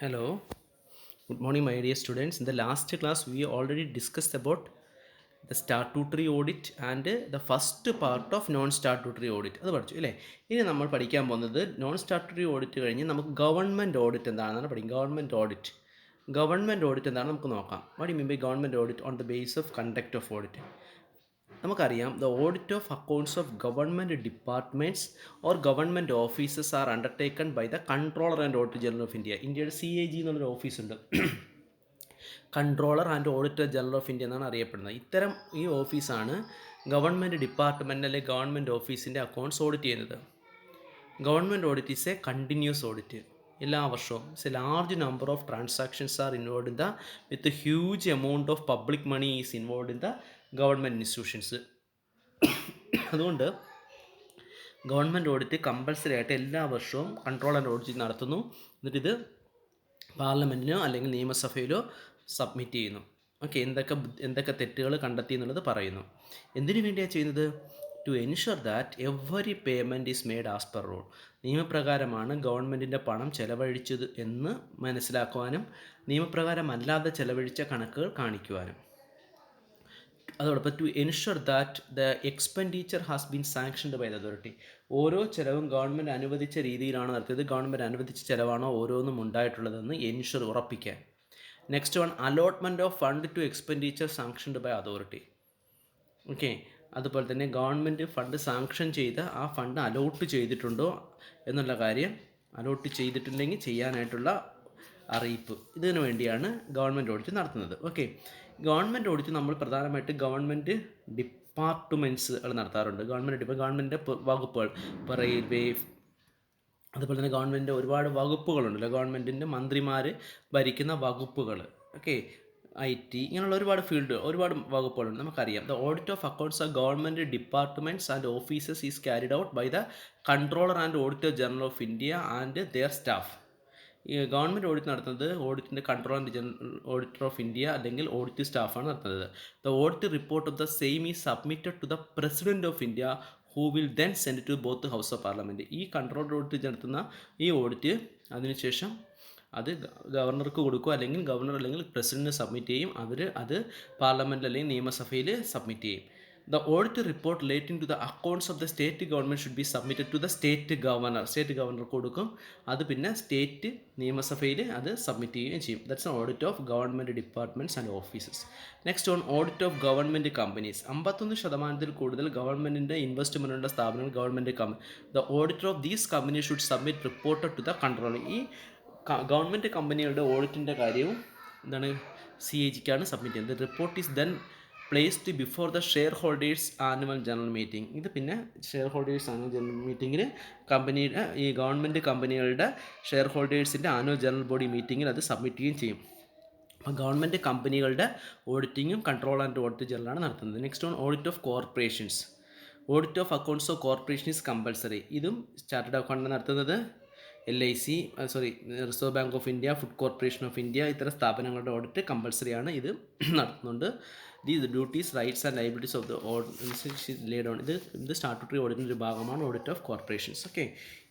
Hello, good morning, my dear students. In the last class, we already discussed about the statutory audit and the first part of non-statutory audit. അത് പഠിച്ചു അല്ലേ? ഇനി നമ്മൾ പഠിക്കാൻ പോകുന്നത് non statutory audit കഴിഞ്ഞ് നമുക്ക് ഗവൺമെൻറ് ഓഡിറ്റ് എന്താണെന്നാണ് പഠിക്കും. ഗവൺമെൻറ് ഓഡിറ്റ് എന്താണെന്ന് നമുക്ക് നോക്കാം. What you mean by government audit on the base of conduct of audit. നമുക്കറിയാം the audit of accounts of government departments or government offices are undertaken by the Controller and Auditor General of India. ഇന്ത്യയുടെ CAG എന്നുള്ളൊരു ഓഫീസുണ്ട്. Controller and Auditor General of India എന്നാണ് അറിയപ്പെടുന്നത്. ഇത്തരം ഈ ഓഫീസാണ് government department അല്ലെങ്കിൽ ഗവൺമെൻറ് ഓഫീസിൻ്റെ അക്കൗണ്ട്സ് ഓഡിറ്റ് ചെയ്യുന്നത്. Government audit is a continuous audit. എല്ലാ വർഷവും A large number of transactions are involve in the with huge amount of public money is involve in the government institutions. അതുകൊണ്ട് government audit compulsory ആയിട്ട് എല്ലാ വർഷവും control and audit നടത്തുന്നു. എന്നിട്ടിത് പാർലമെൻറ്റിനോ അല്ലെങ്കിൽ നിയമസഭയിലോ submit ചെയ്യുന്നു. ഓക്കെ, എന്തൊക്കെ തെറ്റുകൾ കണ്ടെത്തി എന്നുള്ളത് പറയുന്നു. എന്തിനു വേണ്ടിയാണ് ചെയ്യുന്നത്? To ensure that every payment is made as per rule. നിയമപ്രകാരമാണ് ഗവൺമെൻറ്റിൻ്റെ പണം ചെലവഴിച്ചത് എന്ന് മനസ്സിലാക്കുവാനും നിയമപ്രകാരമല്ലാതെ ചെലവഴിച്ച കണക്കുകൾ കാണിക്കുവാനും. അതോടൊപ്പം to ensure that the expenditure has been sanctioned by the authority. ഓരോ ചിലവും ഗവൺമെൻറ് അനുവദിച്ച രീതിയിലാണ് നടത്തിയത്, ഗവൺമെൻറ് അനുവദിച്ച ചിലവാണോ ഓരോന്നും ഉണ്ടായിട്ടുള്ളതെന്ന് എൻഷുർ ഉറപ്പിക്കാൻ. Next one, allotment of fund to expenditure sanctioned by authority. Okay, അതുപോലെ തന്നെ ഗവൺമെൻറ് ഫണ്ട് സാങ്ഷൻ ചെയ്ത് ആ ഫണ്ട് അലോട്ട് ചെയ്തിട്ടുണ്ടോ എന്നുള്ള കാര്യം, അലോട്ട് ചെയ്തിട്ടില്ലെങ്കിൽ ചെയ്യാനായിട്ടുള്ള അറിയിപ്പ്, ഇതിനു വേണ്ടിയാണ് ഗവൺമെൻറ് ഓഡിറ്റ് നടത്തുന്നത്. ഓക്കെ, ഗവൺമെൻറ് ഓഡിറ്റ് നമ്മൾ പ്രധാനമായിട്ട് ഗവൺമെൻറ് ഡിപ്പാർട്ട്മെൻറ്റ്സുകൾ നടത്താറുണ്ട്. ഗവൺമെൻറ്റിൻ്റെ വകുപ്പുകൾ, ഇപ്പോൾ റെയിൽവേ, അതുപോലെ തന്നെ ഗവൺമെൻറ്റിൻ്റെ ഒരുപാട് വകുപ്പുകളുണ്ടല്ലോ, ഗവൺമെൻറ്റിൻ്റെ മന്ത്രിമാർ ഭരിക്കുന്ന വകുപ്പുകൾ. ഓക്കെ, IT, ഇങ്ങനെയുള്ള ഒരുപാട് വകുപ്പുകളുണ്ട്, നമുക്കറിയാം. The audit of accounts of government departments and offices is carried out by the Controller and Auditor General of India and their staff. ഈ ഗവൺമെൻറ് ഓഡിറ്റ് നടത്തുന്നത് ഓഡിറ്റിൻ്റെ control and general auditor of India അല്ലെങ്കിൽ audit സ്റ്റാഫാണ് നടത്തുന്നത്. The audit report of the same is submitted to the President of India who will then send to both house of Parliament. ഈ control audit നടത്തുന്ന ഈ audit അതിനുശേഷം അത് ഗവർണർക്ക് കൊടുക്കുക, അല്ലെങ്കിൽ ഗവർണർ അല്ലെങ്കിൽ പ്രസിഡൻറ്റ് സബ്മിറ്റ് ചെയ്യും. അത് പാർലമെൻറ്റിൽ അല്ലെങ്കിൽ നിയമസഭയിൽ സബ്മിറ്റ് ചെയ്യും. The audit report relating to the accounts of the state government should be submitted to the state governor. State ഗവർണർക്ക് കൊടുക്കും, അത് പിന്നെ സ്റ്റേറ്റ് നിയമസഭയിൽ അത് സബ്മിറ്റ് ചെയ്യുകയും ചെയ്യും. That's an audit of government departments and offices. Next on audit of government companies. 51% കൂടുതൽ ഗവൺമെൻറ്റിൻ്റെ ഇൻവെസ്റ്റ്മെൻറ്റുള്ള സ്ഥാപനങ്ങൾ government company. The auditor of these company should submit reported to the controller. ഈ ഗവൺമെൻറ് കമ്പനികളുടെ ഓഡിറ്റിൻ്റെ കാര്യവും എന്താണ് CAGക്കാണ് സബ്മിറ്റ് ചെയ്യുന്നത്. Report is then placed before the share holders annual general meeting. ഇത് പിന്നെ ഷെയർ ഹോൾഡേഴ്സ് ആനുവൽ ജനറൽ മീറ്റിങ്ങിൽ കമ്പനിയുടെ ഈ ഗവൺമെൻറ് കമ്പനികളുടെ ഷെയർ ഹോൾഡേഴ്സിൻ്റെ ആനുവൽ ജനറൽ ബോഡി മീറ്റിങ്ങിൽ അത് സബ്മിറ്റ് ചെയ്യുകയും ചെയ്യും. അപ്പോൾ ഗവൺമെൻറ് കമ്പനികളുടെ ഓഡിറ്റിങ്ങും കൺട്രോൾ ആൻഡ് ഓഡിറ്റ് ജനറലാണ് നടത്തുന്നത്. Next on audit of corporations. Audit of accounts of corporation is compulsory. ഇതും ചാർട്ടേഡ് അക്കൗണ്ടൻ്റ് നടത്തുന്നത്. LIC, reserve bank of India, food corporation of India, ഇത്തരം സ്ഥാപനങ്ങളുടെ ഓഡിറ്റ് കമ്പൽസറിയാണ്, ഇത് നടത്തുന്നുണ്ട്. The duties, rights and liabilities of the laid on. ഇത് statutory ഓഡിറ്റിൻ്റെ ഒരു ഭാഗമാണ് audit of corporations. Okay,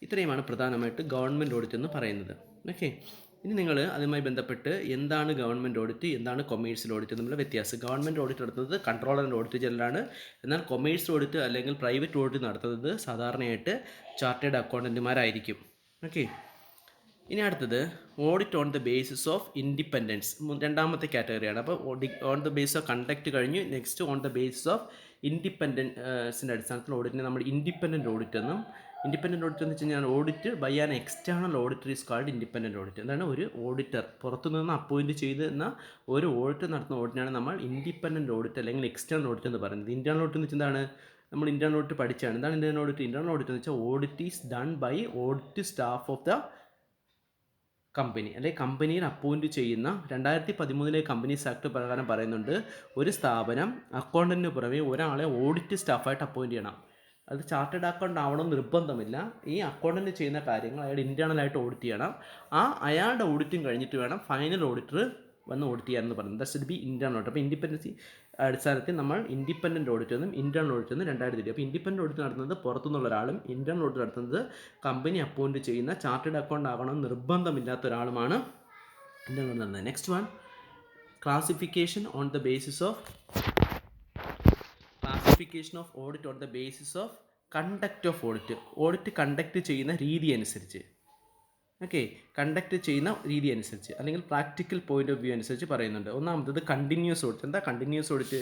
ഇത്രയുമാണ് പ്രധാനമായിട്ട് ഗവൺമെൻറ് ഓഡിറ്റ് എന്ന് പറയുന്നത്. ഓക്കെ, ഇനി നിങ്ങൾ അതുമായി ബന്ധപ്പെട്ട് എന്താണ് ഗവൺമെൻറ് ഓഡിറ്റ്, എന്താണ് കൊമേഴ്സ്യൽ ഓഡിറ്റ് എന്നുള്ള വ്യത്യാസം. ഗവൺമെൻറ് ഓഡിറ്റ് നടത്തുന്നത് കൺട്രോളർ ആൻഡ് ഓഡിറ്റ് ജനറലാണ്. എന്നാൽ കൊമേഴ്സ്യൽ ഓഡിറ്റ് അല്ലെങ്കിൽ പ്രൈവറ്റ് ഓഡിറ്റ് നടത്തുന്നത് സാധാരണയായിട്ട് ചാർട്ടേഡ് അക്കൗണ്ടൻറ്റുമാരായിരിക്കും. ഓക്കെ, ഇനി അടുത്തത് audit on the basis of independence, രണ്ടാമത്തെ കാറ്റഗറിയാണ്. അപ്പോൾ on the base of conduct കഴിഞ്ഞു. Next on the basis of ഇൻഡിപെൻഡൻസിൻ്റെ അടിസ്ഥാനത്തിൽ ഓഡിറ്റിനെ നമ്മൾ ഇൻഡിപെൻഡൻറ്റ് ഓഡിറ്റ് എന്നും. ഇൻഡിപെൻഡൻറ്റ് ഓഡിറ്റ് എന്ന് വെച്ച് കഴിഞ്ഞാൽ audit by an external auditor is called independent audit. എന്താണ്? ഒരു ഓഡിറ്റർ പുറത്തുനിന്ന് അപ്പോയിൻറ്റ് ചെയ്തെന്ന ഒരു ഓഡിറ്റ് നടത്തുന്ന ഓഡിറ്റിനാണ് നമ്മൾ ഇൻഡിപെൻഡൻറ്റ് ഓഡിറ്റ് അല്ലെങ്കിൽ എക്സ്റ്റേണൽ ഓഡിറ്റ് എന്ന് പറയുന്നത്. ഇൻറ്റേണൽ ഓഡിറ്റ് എന്ന് വെച്ചാൽ എന്താണ്? നമ്മൾ ഇൻറ്റേണൽ ഓഡിറ്റ് പഠിച്ചാണ്. എന്താണ് ഇൻറ്റേണൽ ഓഡിറ്റ്? ഇൻറ്റേണൽ ഓഡിറ്റ് എന്ന് വെച്ചാൽ audit is done by audit staff of the company, അല്ലെങ്കിൽ കമ്പനിയിൽ അപ്പോയിൻറ്റ് ചെയ്യുന്ന. 2013 കമ്പനീസ് ആക്ട് പ്രകാരം പറയുന്നുണ്ട്, ഒരു സ്ഥാപനം അക്കൗണ്ടൻറ്റിന് പുറമെ ഒരാളെ ഓഡിറ്റ് സ്റ്റാഫായിട്ട് അപ്പോയിൻറ്റ് ചെയ്യണം. അത് ചാർട്ടേഡ് അക്കൗണ്ട് ആവണം നിർബന്ധമില്ല. ഈ അക്കൗണ്ടൻറ്റ് ചെയ്യുന്ന കാര്യങ്ങൾ അയാൾ ഇൻറ്റേർണലായിട്ട് ഓഡിറ്റ് ചെയ്യണം. അയാളുടെ ഓഡിറ്റും കഴിഞ്ഞിട്ട് വേണം ഫൈനൽ ഓഡിറ്റർ വന്ന് ഓഡിറ്റ് ചെയ്യാമെന്ന് പറയുന്നത്. That should be internal audit. അപ്പോൾ ഇൻഡിപെൻഡൻസി അടിസ്ഥാനത്തിൽ നമ്മൾ ഇൻഡിപെൻഡൻറ്റ് ഓഡിറ്റ് എന്നും ഇൻറ്റേർണൽ ഓഡിറ്റ് എന്നും 2 തിരിയും. അപ്പോൾ ഇൻഡിപെൻഡൻറ്റ് ഓഡിറ്റ് നടത്തുന്നത് പുറത്തുനിന്നുള്ള ഒരാളും ഇൻറ്റേർണൽ ഓഡിറ്റ് നടത്തുന്നത് കമ്പനി അപ്പോയിൻറ്റ് ചെയ്യുന്ന ചാർട്ടേഡ് അക്കൗണ്ട് ആകണം നിർബന്ധമില്ലാത്ത ഒരാളുമാണ് next one, classification on the basis of audit on the basis of conduct of audit. Audit conduct ചെയ്യുന്ന രീതി അനുസരിച്ച്, ഓക്കെ, കണ്ടക്ട് ചെയ്യുന്ന രീതി അനുസരിച്ച് അല്ലെങ്കിൽ പ്രാക്ടിക്കൽ പോയിന്റ് ഓഫ് വ്യൂ അനുസരിച്ച് പറയുന്നുണ്ട്. ഒന്നാമത്തത് കണ്ടിന്യൂസ് ഓഡിറ്റ്. എന്താ continuous audit?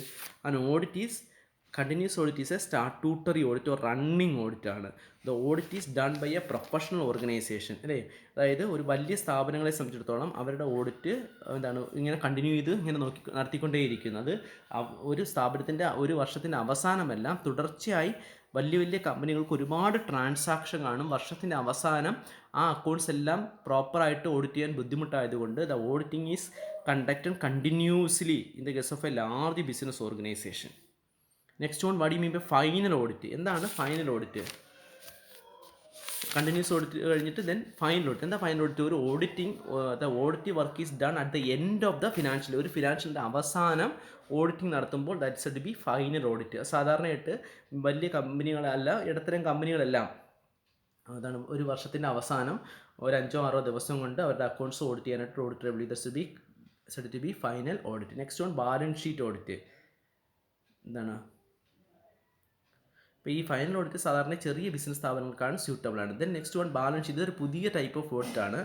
Continuous audit is a statutory audit or running audit ആണ്. The audit is done by a professional organisation, അല്ലേ? അതായത് ഒരു വലിയ സ്ഥാപനങ്ങളെ സംബന്ധിച്ചിടത്തോളം അവരുടെ ഓഡിറ്റ് എന്താണ്, ഇങ്ങനെ കണ്ടിന്യൂ ചെയ്ത് ഇങ്ങനെ നടത്തിക്കൊണ്ടേയിരിക്കുന്നത്. ഒരു സ്ഥാപനത്തിൻ്റെ ഒരു വർഷത്തിൻ്റെ അവസാനമല്ല, തുടർച്ചയായി വലിയ വലിയ കമ്പനികൾക്ക് ഒരുപാട് ട്രാൻസാക്ഷൻ കാണും. വർഷത്തിൻ്റെ അവസാനം ആ അക്കൗണ്ട്സ് എല്ലാം പ്രോപ്പറായിട്ട് ഓഡിറ്റ് ചെയ്യാൻ ബുദ്ധിമുട്ടായതുകൊണ്ട് the auditing is conducted continuously in the case of a large business organisation. Next one, what you mean by final audit? എന്താണ് ഫൈനൽ ഓഡിറ്റ്? കണ്ടിന്യൂസ് ഓഡിറ്റ് കഴിഞ്ഞിട്ട് ദെൻ ഫൈനൽ ഓഡിറ്റ്. എന്താ ഫൈനൽ ഓഡിറ്റ്? ഒരു the audit work is done at the end of the financial, ഒരു ഫിനാൻഷ്യലിൻ്റെ അവസാനം auditing നടത്തുമ്പോൾ that's to be final audit. സാധാരണയായിട്ട് വലിയ കമ്പനികളല്ല, ഇടത്തരം കമ്പനികളെല്ലാം അതാണ് ഒരു വർഷത്തിൻ്റെ അവസാനം ഒരു 5-6 ദിവസം കൊണ്ട് അവരുടെ അക്കൗണ്ട്സ് ഓഡിറ്റ് ചെയ്യാനായിട്ട് ഓഡിറ്റർ വിളി. That's to be final audit. Next one, balance sheet audit. എന്താണ്? ഇപ്പോൾ ഈ ഫൈനൽ ഓഡിറ്റ് സാധാരണ ചെറിയ ബിസിനസ് സ്ഥാപനങ്ങൾക്കാണ് സ്യൂട്ടബിൾ ആണ്. Then next one, balance sheet. ഇതൊരു പുതിയ ടൈപ്പ് ഓഫ് ഓഡിറ്റ് ആണ്.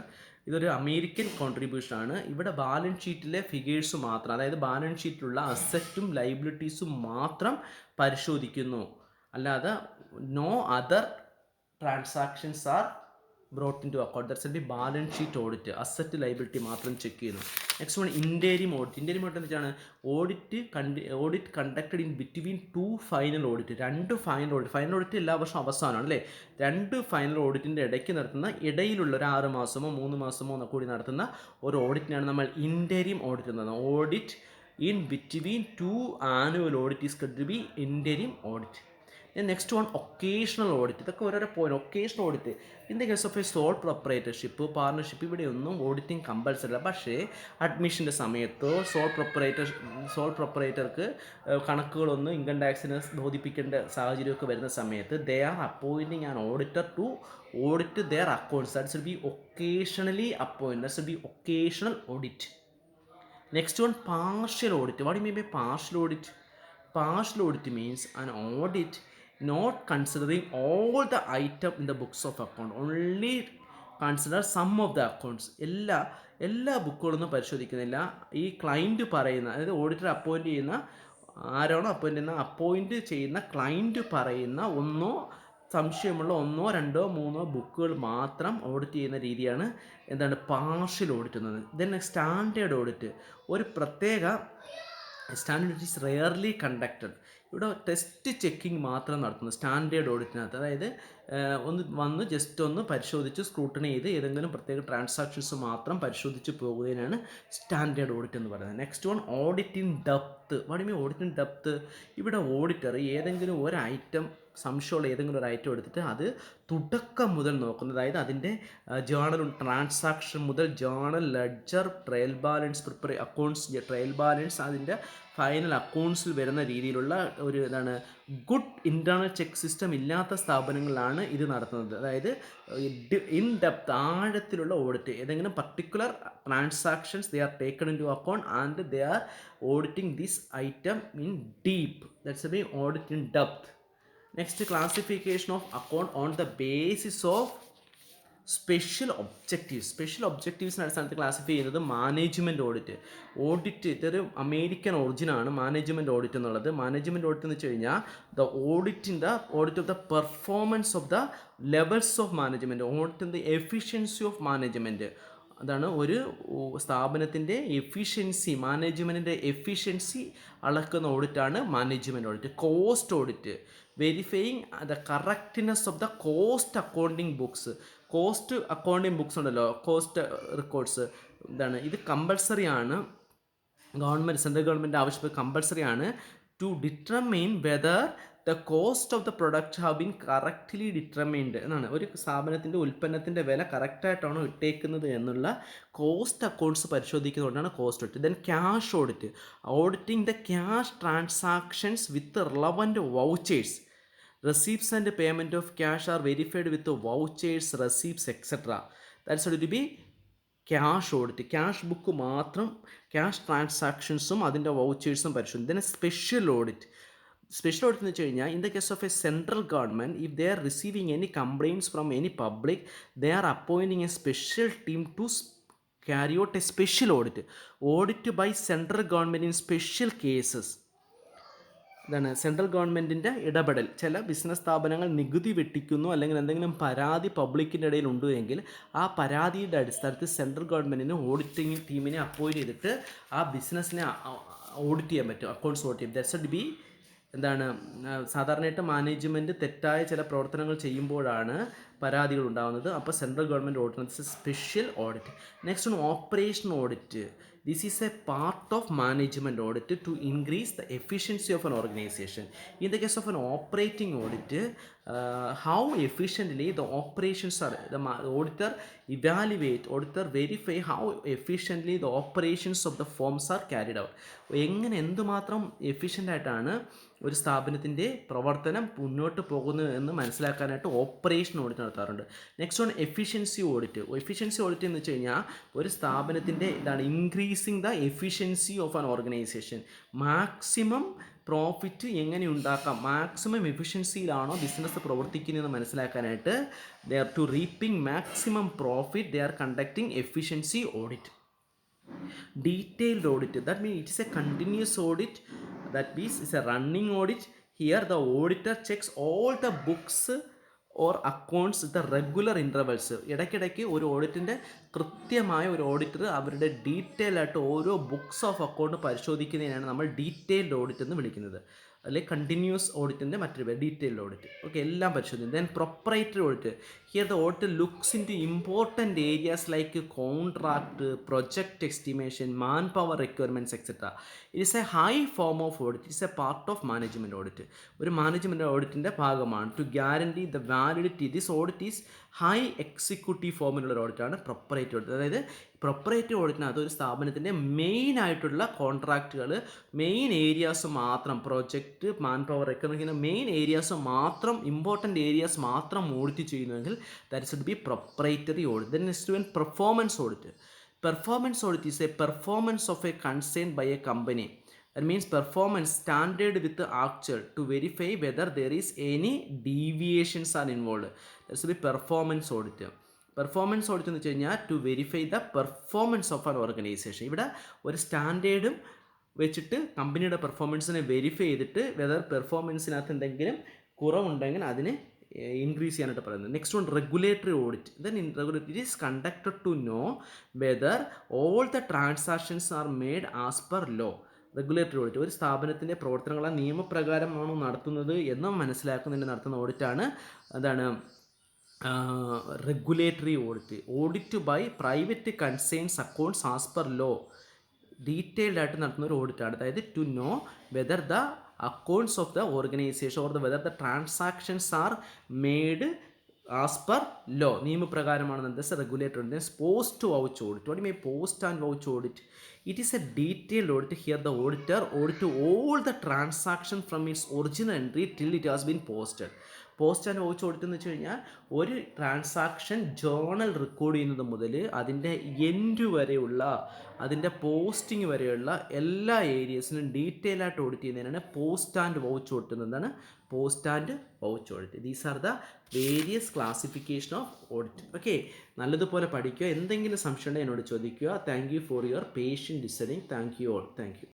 ഇതൊരു അമേരിക്കൻ കോൺട്രിബ്യൂഷൻ ആണ്. ഇവിടെ ബാലൻസ് ഷീറ്റിലെ ഫിഗേഴ്സ് മാത്രം, അതായത് ബാലൻസ് ഷീറ്റിലുള്ള അസറ്റും ലൈബിലിറ്റീസും മാത്രം പരിശോധിക്കുന്നു. അല്ലാതെ no other transactions are brought into account. That's a balance sheet audit. Asset liability മാത്രം ചെക്ക് ചെയ്യുന്നു. Next one, interim audit. Interim audit എന്ന് വെച്ചാണ് audit conducted in between 2 final audit. 2 final audit. Final audit എല്ലാ വർഷവും അവസാനമാണ്, അല്ലേ? 2 final ഓഡിറ്റിൻ്റെ ഇടയ്ക്ക് നടത്തുന്ന, ഇടയിലുള്ള ഒരു 6 മാസമോ 3 മാസമോ കൂടി നടത്തുന്ന ഒരു ഓഡിറ്റിനാണ് നമ്മൾ ഇൻറ്റേരിയം ഓഡിറ്റ് എന്ന് പറയുന്നത്. Audit in between 2 annual audit is considered to be interim audit. Next one, occasional audit. ഇതൊക്കെ ഓരോരോ point. Occasional audit in the case of a sole proprietorship, partnership, ഇവിടെയൊന്നും ഓഡിറ്റിംഗ് കമ്പൽസറി അല്ല. പക്ഷേ അഡ്മിഷൻ്റെ സമയത്തോ സോൾ പ്രൊപ്പറേറ്റർക്ക് കണക്കുകളൊന്നും ഇൻകം ടാക്സിന് ബോധിപ്പിക്കേണ്ട സാഹചര്യമൊക്കെ വരുന്ന സമയത്ത് they are appointing an auditor to audit their accounts. That's will be occasionally appoint. That's will be occasional audit. Next one, partial audit. What you mean by partial audit? Partial audit means an audit not considering all the item in the books of account, only consider some of the accounts. എല്ലാ ബുക്കുകളൊന്നും പരിശോധിക്കുന്നില്ല. ഈ client പറയുന്ന, അതായത് auditor ആരാണോ appoint ചെയ്യുന്ന client പറയുന്ന സംശയമുള്ള 1, 2, 3 ബുക്കുകൾ മാത്രം ഓഡിറ്റ് ചെയ്യുന്ന രീതിയാണ് എന്താണ് പാർഷ്യൽ ഓഡിറ്റ് എന്നത്. Then standard audit. ഒരു പ്രത്യേക സ്റ്റാൻഡേർഡ് ഈസ് റെയർലി കണ്ടക്റ്റഡ്. ഇവിടെ ടെസ്റ്റ് ചെക്കിങ് മാത്രം നടത്തുന്നു സ്റ്റാൻഡേർഡ് ഓഡിറ്റിനകത്ത്. അതായത് ജസ്റ്റ് ഒന്ന് പരിശോധിച്ച് സ്ക്രൂട്ടണി ചെയ്ത് ഏതെങ്കിലും പ്രത്യേക ട്രാൻസാക്ഷൻസ് മാത്രം പരിശോധിച്ച് പോകുന്നതിനാണ് സ്റ്റാൻഡേർഡ് ഓഡിറ്റ് എന്ന് പറയുന്നത്. Next one, audit in depth. What mean audit in depth? ഇവിടെ ഓഡിറ്റർ ഏതെങ്കിലും ഒരു ഐറ്റം, സംശയമുള്ള ഏതെങ്കിലും ഒരു ഐറ്റം എടുത്തിട്ട് അത് തുടക്കം മുതൽ നോക്കുന്നത്. അതായത് അതിൻ്റെ ജേണൽ ട്രാൻസാക്ഷൻ മുതൽ journal, ledger, trial balance, accounts trial balance, അതിൻ്റെ ഫൈനൽ അക്കൗണ്ട്സിൽ വരുന്ന രീതിയിലുള്ള ഒരു ഗുഡ് ഇൻറ്റേർണൽ ചെക്ക് സിസ്റ്റം ഇല്ലാത്ത സ്ഥാപനങ്ങളിലാണ് ഇത് നടത്തുന്നത്. അതായത് ഇൻ ഡെപ്ത്, ആഴത്തിലുള്ള ഓഡിറ്റ്. ഏതെങ്കിലും particular transactions they are taken into account and they are auditing this item in deep. That's a audit in depth. Next, classification of account on the basis of special ഒബ്ജക്റ്റീവ്സിൻ്റെ അടിസ്ഥാനത്തിൽ classify ചെയ്യുന്നത് management audit. ഇതൊരു American ഒറിജിനാണ് management audit എന്നുള്ളത്. Management audit എന്ന് വെച്ച് കഴിഞ്ഞാൽ audit of the performance of the levels of management, audit the efficiency of management. അതാണ് ഒരു സ്ഥാപനത്തിൻ്റെ എഫിഷ്യൻസി, മാനേജ്മെൻറ്റിൻ്റെ എഫിഷ്യൻസി അളക്കുന്ന ഓഡിറ്റാണ് management audit. Cost audit, verifying the correctness of the cost accounting books. Cost accounting books ഉണ്ടല്ലോ, cost records, ഇത് compulsory ആണ്. Central government ആവശ്യപ്പെട്ട കമ്പൾസറി ആണ് to determine whether the cost of the product have been correctly determined എന്നാണ്. ഒരു സ്ഥാപനത്തിൻ്റെ ഉൽപ്പന്നത്തിൻ്റെ വില കറക്റ്റായിട്ടാണോ ഇട്ടേക്കുന്നത് എന്നുള്ള കോസ്റ്റ് അക്കൗണ്ട്സ് പരിശോധിക്കുന്നതുകൊണ്ടാണ് cost audit. Then cash audit, auditing the cash transactions with relevant vouchers. Receipts and payment of cash are verified with the vouchers, receipts, etc. That's going to be cash audit, cash book മാത്രം, cash ട്രാൻസാക്ഷൻസും അതിൻ്റെ വൗച്ചേഴ്സും പരിശോധിക്കും. ഇതിന് special audit. Special audit എന്ന് വെച്ച് കഴിഞ്ഞാൽ, in the case of a central government, if they are receiving any complaints from any public, they are appointing a special team to carry out a special audit by central government in special cases. ഇതാണ് central ഗവൺമെൻറ്റിൻ്റെ ഇടപെടൽ. ചില business സ്ഥാപനങ്ങൾ നികുതി വെട്ടിക്കുന്നു അല്ലെങ്കിൽ എന്തെങ്കിലും പരാതി പബ്ലിക്കിൻ്റെ ഇടയിൽ ഉണ്ട് എങ്കിൽ ആ പരാതിയുടെ അടിസ്ഥാനത്തിൽ സെൻട്രൽ ഗവൺമെൻറ്റിന് ഓഡിറ്റിംഗ് ടീമിനെ അപ്പോയിൻറ്റ് ചെയ്തിട്ട് ആ ബിസിനസ്സിനെ ഓഡിറ്റ് ചെയ്യാൻ പറ്റും, അക്കൗണ്ട്സ് ഓഡിറ്റ് ചെയ്യും. ദാറ്റ്സ് ബി എന്താണ് സാധാരണയായിട്ട് മാനേജ്മെൻറ്റ് തെറ്റായ ചില പ്രവർത്തനങ്ങൾ ചെയ്യുമ്പോഴാണ് പരാതികൾ ഉണ്ടാകുന്നത്. അപ്പോൾ central government audit special audit. Next ആണ് operation audit. This is a part of management audit to increase the efficiency of an organization. In the case of an operating audit, how efficiently the operations are, the auditor verify how efficiently the operations of the firms are carried out. എങ്ങനെ എന്തുമാത്രം എഫിഷ്യൻ്റായിട്ടാണ് ഒരു സ്ഥാപനത്തിൻ്റെ പ്രവർത്തനം മുന്നോട്ട് പോകുന്നത് എന്ന് മനസ്സിലാക്കാനായിട്ട് operation audit നടത്താറുണ്ട്. നെക്സ്റ്റ് ആണ് എഫിഷ്യൻസി ഓഡിറ്റ്. എഫിഷ്യൻസി ഓഡിറ്റ് എന്ന് വെച്ച് കഴിഞ്ഞാൽ ഒരു സ്ഥാപനത്തിൻ്റെ ഇതാണ് increasing the efficiency of an organisation. Maximum profit എങ്ങനെ ഉണ്ടാക്കാം, മാക്സിമം എഫിഷ്യൻസിയിലാണോ ബിസിനസ് പ്രവർത്തിക്കുന്നതെന്ന് മനസ്സിലാക്കാനായിട്ട് they are to reaping maximum profit, they are conducting efficiency audit. Detailed audit, that means it is a continuous audit, that means it's a running audit. Here the auditor checks all the books or accounts with the regular intervals. ഇടയ്ക്കിടയ്ക്ക് ഒരു ഓഡിറ്റിൻ്റെ കൃത്യമായ ഒരു auditor അവരുടെ detail ആയിട്ട് ഓരോ books of account പരിശോധിക്കുന്നതിനാണ് നമ്മൾ detailed audit എന്ന് വിളിക്കുന്നത്. അല്ലെങ്കിൽ കണ്ടിന്യൂസ് ഓഡിറ്റിൻ്റെ മറ്റൊരു പേര് ഡീറ്റെയിൽഡ് ഓഡിറ്റ്. ഓക്കെ, എല്ലാം പരിശോധിക്കും. Then proprietary audit. Here the audit looks into important areas like contract, project estimation, manpower requirements etcetera. It is a high form of audit. It's a part of management audit. ഒരു management ഓഡിറ്റിൻ്റെ ഭാഗമാണ്. To guarantee the validity, this audit is high executive ഫോമിലുള്ള ഒരു ഓഡിറ്റാണ് proprietary audit. അതായത് proprietary ഓഡിറ്റിനകത്ത് ഒരു സ്ഥാപനത്തിൻ്റെ മെയിൻ ആയിട്ടുള്ള കോൺട്രാക്റ്റുകൾ, മെയിൻ ഏരിയാസ് മാത്രം, പ്രൊജക്റ്റ്, മാൻ പവർ ഇങ്ങനെ മെയിൻ ഏരിയാസ് മാത്രം, ഇമ്പോർട്ടൻറ്റ് ഏരിയാസ് മാത്രം ഓഡിറ്റ് ചെയ്യുന്നുവെങ്കിൽ that should be proprietary audit. Then next one performance audit. Performance audit is a performance of a concern by a company. That means performance standard with the actual to verify whether there is any deviations are involved. That's the performance audit. Performance audit എന്ന് വെച്ച് കഴിഞ്ഞാൽ to verify the performance of an organisation. ഇവിടെ ഒരു സ്റ്റാൻഡേർഡും വെച്ചിട്ട് കമ്പനിയുടെ പെർഫോമൻസിനെ verify ചെയ്തിട്ട് whether പെർഫോമൻസിനകത്ത് എന്തെങ്കിലും കുറവുണ്ടെങ്കിൽ അതിനെ ഇൻക്രീസ് ചെയ്യാനായിട്ട് പറയുന്നത്. Next one regulatory audit. Then it is conducted to know whether all the transactions are made as per law. Regulatory audit ഒരു സ്ഥാപനത്തിൻ്റെ പ്രവർത്തനങ്ങൾ നിയമപ്രകാരമാണോ നടത്തുന്നത് എന്ന് മനസ്സിലാക്കുന്നതിന് നടത്തുന്ന ഓഡിറ്റാണ് അതാണ് regulatory audit. Audit by private concerns accounts as per law. Detailed ആയിട്ട് നടത്തുന്ന ഒരു ഓഡിറ്റാണ്. അതായത് to know whether the accounts of the organisation or whether the transactions are made as per law, നിയമപ്രകാരമാണെന്ന് regulatory audit. Post vouch audit. What mean post and vouch audit? It is a detailed audit. Here the auditor audit all the transaction from its original entry till it has been posted. Post and vouch audit എന്ന് വെച്ച് കഴിഞ്ഞാൽ ഒരു transaction journal record ചെയ്യുന്നത് മുതൽ അതിൻ്റെ end വരെയുള്ള, അതിൻ്റെ posting വരെയുള്ള എല്ലാ ഏരിയസിനും ഡീറ്റെയിൽ ആയിട്ട് ഓഡിറ്റ് ചെയ്യുന്നതിനാണ് പോസ്റ്റ് ആൻഡ് വൗച്ച് ഓഡിറ്റ് എന്നതാണ് post and vouch audit. These are the various classification of audit. Okay, നല്ലതുപോലെ പഠിക്കുക. എന്തെങ്കിലും സംശയം ഉണ്ടെങ്കിൽ എന്നോട് ചോദിക്കുക. Thank you for your patient listening. Thank you all. Thank you.